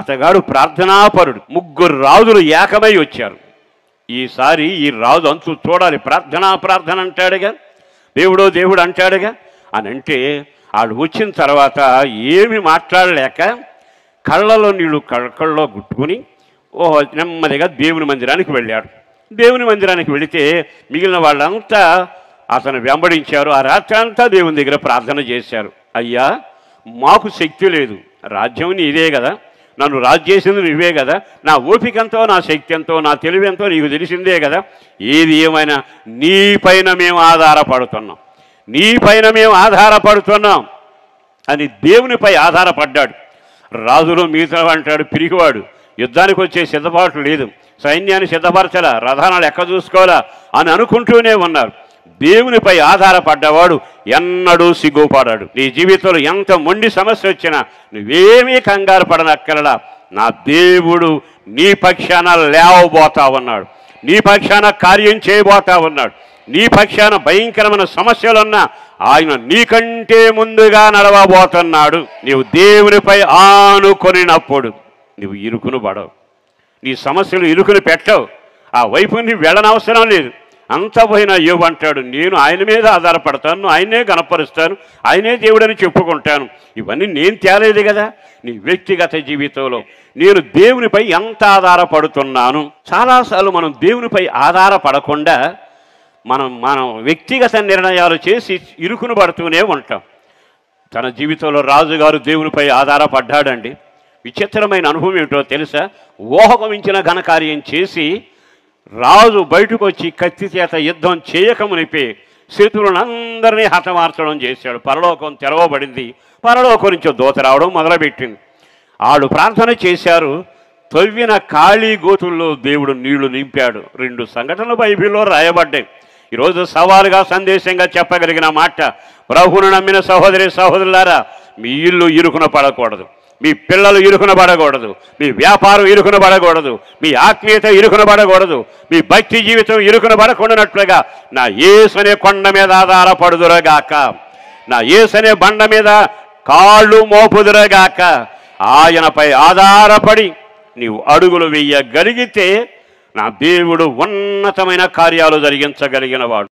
అతగాడు ప్రార్థనాపరుడు. 3 రాజులు ఏకమై వచ్చారు. ఈసారి ఈ రాజు అంచు చూడాలి. ప్రార్థన అంటాడుగా, దేవుడు అంటాడుగా అని అంటే ఆడు వచ్చిన తర్వాత ఏమి మాట్లాడలేక కళ్ళలో నీళ్లు కళ్ళలో గుట్టుకుని నెమ్మదిగా దేవుని మందిరానికి వెళ్ళాడు. దేవుని మందిరానికి వెళితే మిగిలిన వాళ్ళంతా అతను వెంబడించారు. ఆ రాత్రి అంతా దేవుని దగ్గర ప్రార్థన చేశారు. అయ్యా, మాకు శక్తి లేదు, రాజ్యం నీదే కదా, నన్ను రాజు చేసింది నువ్వే కదా, నా ఓపిక ఎంతో, నా శక్తి ఎంతో, నా తెలివి ఎంతో నీకు తెలిసిందే కదా, ఏది ఏమైనా నీపైన మేము ఆధారపడుతున్నాం అని దేవునిపై ఆధారపడ్డాడు. రాజులో మిగతా అంటాడు పిరిగివాడు, యుద్ధానికి వచ్చే సిద్ధపాటు లేదు, సైన్యాన్ని సిద్ధపరచాలా, రథాలు ఎక్క చూసుకోవాలా అని అనుకుంటూనే ఉన్నారు. దేవునిపై ఆధారపడ్డవాడు ఎన్నడూ సిగ్గుపడాడు. నీ జీవితంలో ఎంత మొండి సమస్య వచ్చినా నువ్వేమీ కంగారు పడనక్కరలా, నా దేవుడు నీ పక్షాన లేవబోతా ఉన్నాడు, నీ పక్షాన కార్యం చేయబోతా ఉన్నాడు. నీ పక్షాన భయంకరమైన సమస్యలున్నా ఆయన నీకంటే ముందుగా నడవబోతున్నాడు. నీవు దేవునిపై ఆనుకొనినప్పుడు నువ్వు ఇరుకును పడవు, నీ సమస్యలు ఇరుకుని పెట్టవు, ఆ వైపు నీవు వెళ్ళనవసరం లేదు. అంత పోయినా యోబు అంటాడు, నేను ఆయన మీద ఆధారపడతాను, ఆయనే గణపరుస్తాను, ఆయనే దేవుడని చెప్పుకుంటాను. ఇవన్నీ నేను తేలేదు కదా. నీ వ్యక్తిగత జీవితంలో నేను దేవునిపై ఎంత ఆధారపడుతున్నాను. చాలాసార్లు మనం దేవునిపై ఆధారపడకుండా మనం వ్యక్తిగత నిర్ణయాలు చేసి ఇరుకును పడుతూనే ఉంటాం. తన జీవితంలో రాజుగారు దేవునిపై ఆధారపడ్డాడండి. విచిత్రమైన అనుభవం ఏమిటో తెలుసా? ఊహకు మించిన ఘనకార్యం చేసి రాజు బయటకు వచ్చి కత్తి చేత యుద్ధం చేయకమునిపే శత్రువులందరినీ హతమార్చడం చేశాడు. పరలోకం తెరవబడింది, పరలోకం నుంచి దూత రావడం మొదలుపెట్టింది. ఆడు ప్రార్థన చేశారు, తవ్విన ఖాళీ గోతుల్లో దేవుడు నీళ్లు నింపాడు. 2 సంఘటనలు బైబిల్లో రాయబడ్డాయి. ఈరోజు సవాలుగా సందేశంగా చెప్పగలిగిన మాట, ప్రభువును నమ్మిన సహోదరులారా, మీ ఇల్లు ఇరుకున పడకూడదు, మీ పిల్లలు ఇరుకున పడకూడదు, మీ వ్యాపారం ఇరుకున పడకూడదు, మీ ఆత్మీయత ఇరుకున పడకూడదు, మీ భక్తి జీవితం ఇరుకున పడకుండానట్లుగా నా యేసు అనే కొండ మీద ఆధారపడుదురగాక, నా యేసు అనే బండ మీద కాళ్ళు మోపుదురగాక. ఆయనపై ఆధారపడి నీవు అడుగులు వేయగలిగితే నా దేవుడు ఉన్నతమైన కార్యాలు జరిగించగలిగిన వాడు.